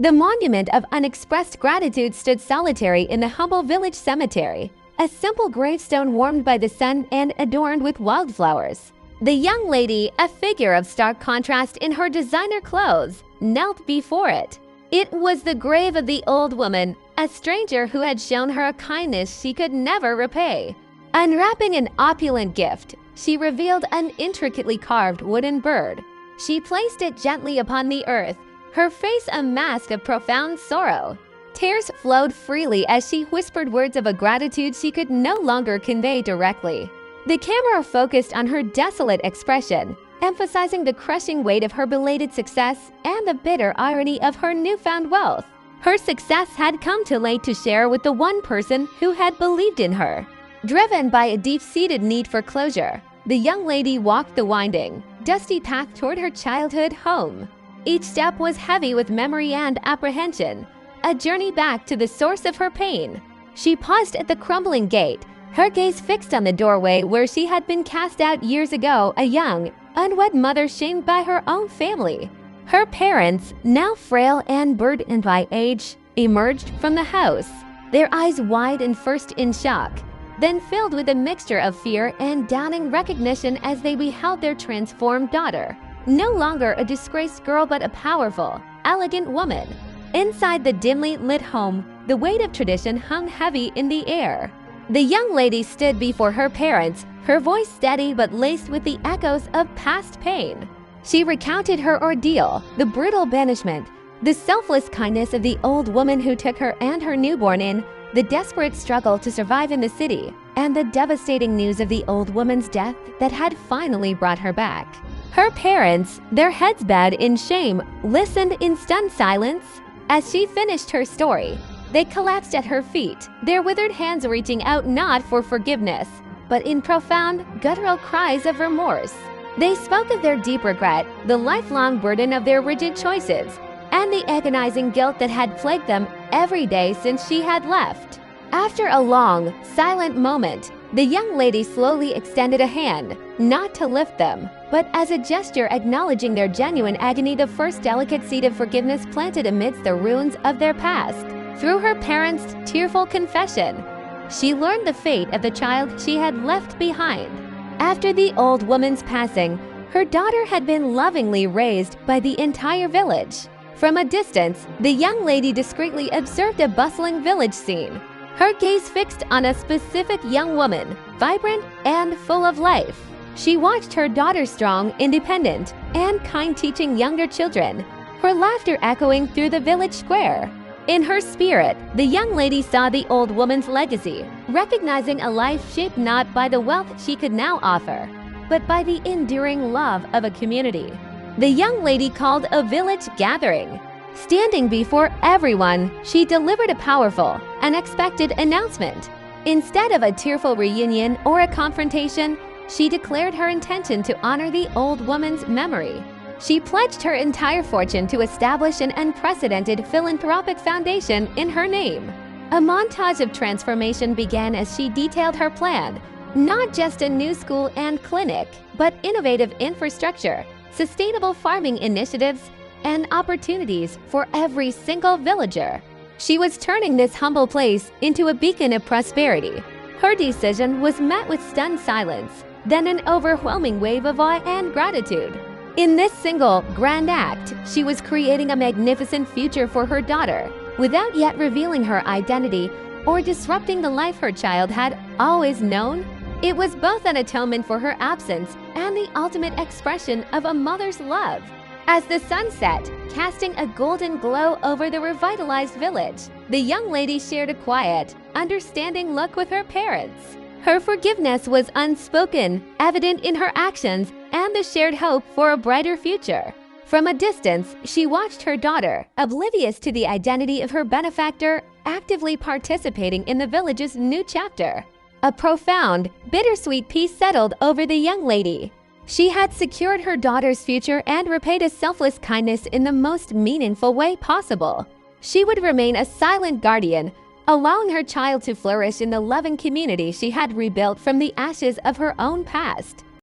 The monument of unexpressed gratitude stood solitary in the humble village cemetery, a simple gravestone warmed by the sun and adorned with wildflowers. The young lady, a figure of stark contrast in her designer clothes, knelt before it. It was the grave of the old woman, a stranger who had shown her a kindness she could never repay. Unwrapping an opulent gift, she revealed an intricately carved wooden bird. She placed it gently upon the earth, her face a mask of profound sorrow. Tears flowed freely as she whispered words of a gratitude she could no longer convey directly. The camera focused on her desolate expression, emphasizing the crushing weight of her belated success and the bitter irony of her newfound wealth. Her success had come too late to share with the one person who had believed in her. Driven by a deep-seated need for closure, the young lady walked the winding, dusty path toward her childhood home. Each step was heavy with memory and apprehension, a journey back to the source of her pain. She paused at the crumbling gate, her gaze fixed on the doorway where she had been cast out years ago, a young, unwed mother shamed by her own family. Her parents, now frail and burdened by age, emerged from the house, their eyes wide and first in shock, then filled with a mixture of fear and dawning recognition as they beheld their transformed daughter. No longer a disgraced girl but a powerful, elegant woman. Inside the dimly lit home, the weight of tradition hung heavy in the air. The young lady stood before her parents, her voice steady but laced with the echoes of past pain. She recounted her ordeal, the brutal banishment, the selfless kindness of the old woman who took her and her newborn in, the desperate struggle to survive in the city, and the devastating news of the old woman's death that had finally brought her back. Her parents, their heads bowed in shame, listened in stunned silence. As she finished her story, they collapsed at her feet, their withered hands reaching out not for forgiveness, but in profound, guttural cries of remorse. They spoke of their deep regret, the lifelong burden of their rigid choices, and the agonizing guilt that had plagued them every day since she had left. After a long, silent moment, the young lady slowly extended a hand, not to lift them, but as a gesture acknowledging their genuine agony, the first delicate seed of forgiveness planted amidst the ruins of their past. Through her parents' tearful confession, she learned the fate of the child she had left behind. After the old woman's passing, her daughter had been lovingly raised by the entire village. From a distance, the young lady discreetly observed a bustling village scene, her gaze fixed on a specific young woman, vibrant and full of life. She watched her daughter strong, independent, and kind teaching younger children, her laughter echoing through the village square. In her spirit, the young lady saw the old woman's legacy, recognizing a life shaped not by the wealth she could now offer, but by the enduring love of a community. The young lady called a village gathering. Standing before everyone, she delivered a powerful, unexpected announcement. Instead of a tearful reunion or a confrontation, she declared her intention to honor the old woman's memory. She pledged her entire fortune to establish an unprecedented philanthropic foundation in her name. A montage of transformation began as she detailed her plan, not just a new school and clinic, but innovative infrastructure, sustainable farming initiatives, and opportunities for every single villager. She was turning this humble place into a beacon of prosperity. Her decision was met with stunned silence, then an overwhelming wave of awe and gratitude. In this single, grand act, she was creating a magnificent future for her daughter, without yet revealing her identity or disrupting the life her child had always known. It was both an atonement for her absence and the ultimate expression of a mother's love. As the sun set, casting a golden glow over the revitalized village, the young lady shared a quiet, understanding look with her parents. Her forgiveness was unspoken, evident in her actions, and the shared hope for a brighter future. From a distance, she watched her daughter, oblivious to the identity of her benefactor, actively participating in the village's new chapter. A profound, bittersweet peace settled over the young lady. She had secured her daughter's future and repaid a selfless kindness in the most meaningful way possible. She would remain a silent guardian, allowing her child to flourish in the loving community she had rebuilt from the ashes of her own past.